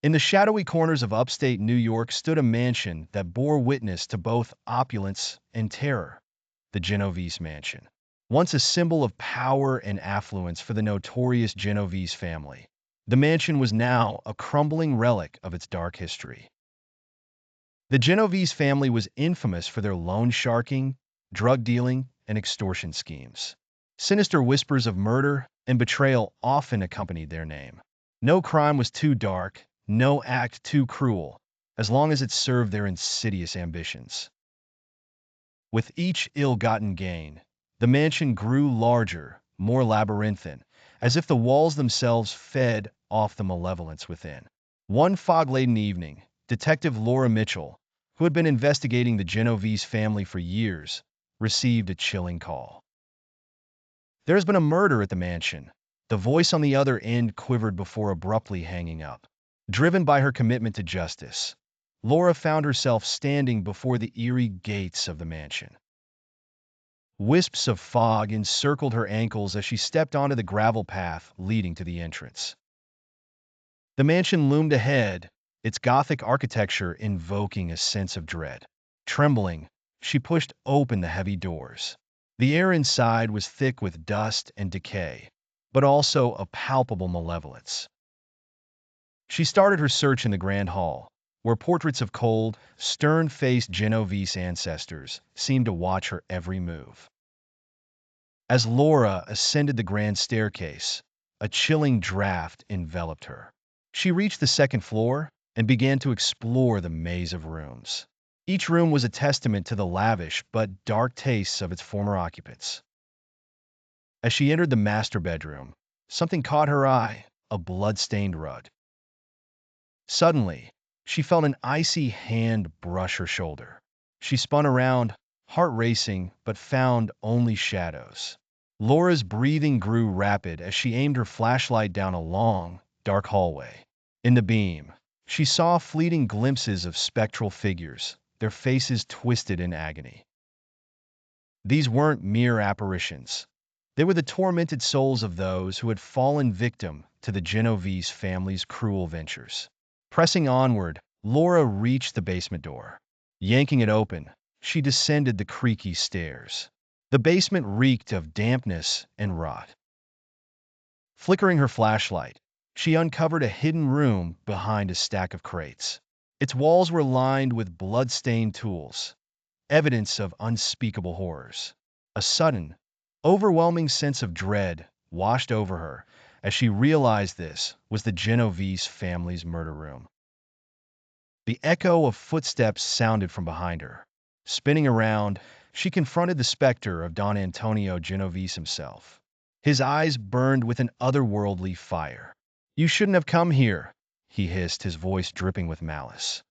In the shadowy corners of upstate New York stood a mansion that bore witness to both opulence and terror, the Genovese Mansion. Once a symbol of power and affluence for the notorious Genovese family, the mansion was now a crumbling relic of its dark history. The Genovese family was infamous for their loan sharking, drug dealing, and extortion schemes. Sinister whispers of murder and betrayal often accompanied their name. No crime was too dark, no act too cruel, as long as it served their insidious ambitions. With each ill-gotten gain, the mansion grew larger, more labyrinthine, as if the walls themselves fed off the malevolence within. One fog-laden evening, Detective Laura Mitchell, who had been investigating the Genovese family for years, received a chilling call. "There has been a murder at the mansion." The voice on the other end quivered before abruptly hanging up. Driven by her commitment to justice, Laura found herself standing before the eerie gates of the mansion. Wisps of fog encircled her ankles as she stepped onto the gravel path leading to the entrance. The mansion loomed ahead, its Gothic architecture invoking a sense of dread. Trembling, she pushed open the heavy doors. The air inside was thick with dust and decay, but also a palpable malevolence. She started her search in the grand hall, where portraits of cold, stern-faced Genovese ancestors seemed to watch her every move. As Laura ascended the grand staircase, a chilling draft enveloped her. She reached the second floor and began to explore the maze of rooms. Each room was a testament to the lavish but dark tastes of its former occupants. As she entered the master bedroom, something caught her eye, a blood-stained rug. Suddenly, she felt an icy hand brush her shoulder. She spun around, heart racing, but found only shadows. Laura's breathing grew rapid as she aimed her flashlight down a long, dark hallway. In the beam, she saw fleeting glimpses of spectral figures, their faces twisted in agony. These weren't mere apparitions. They were the tormented souls of those who had fallen victim to the Genovese family's cruel ventures. Pressing onward, Laura reached the basement door. Yanking it open, she descended the creaky stairs. The basement reeked of dampness and rot. Flickering her flashlight, she uncovered a hidden room behind a stack of crates. Its walls were lined with blood-stained tools, evidence of unspeakable horrors. A sudden, overwhelming sense of dread washed over her as she realized this was the Genovese family's murder room. The echo of footsteps sounded from behind her. Spinning around, she confronted the specter of Don Antonio Genovese himself. His eyes burned with an otherworldly fire. "You shouldn't have come here," he hissed, his voice dripping with malice.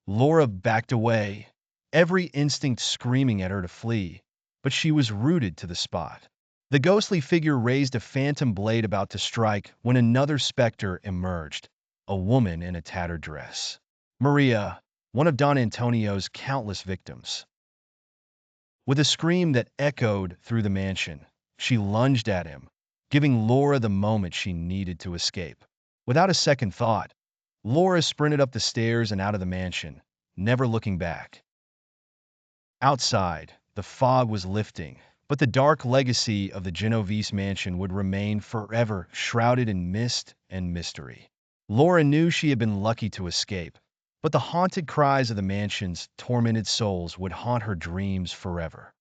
Laura backed away, every instinct screaming at her to flee, but she was rooted to the spot. The ghostly figure raised a phantom blade about to strike when another specter emerged, a woman in a tattered dress. Maria, one of Don Antonio's countless victims. With a scream that echoed through the mansion, she lunged at him, giving Laura the moment she needed to escape. Without a second thought, Laura sprinted up the stairs and out of the mansion, never looking back. Outside, the fog was lifting, but the dark legacy of the Genovese mansion would remain forever shrouded in mist and mystery. Laura knew she had been lucky to escape, but the haunted cries of the mansion's tormented souls would haunt her dreams forever.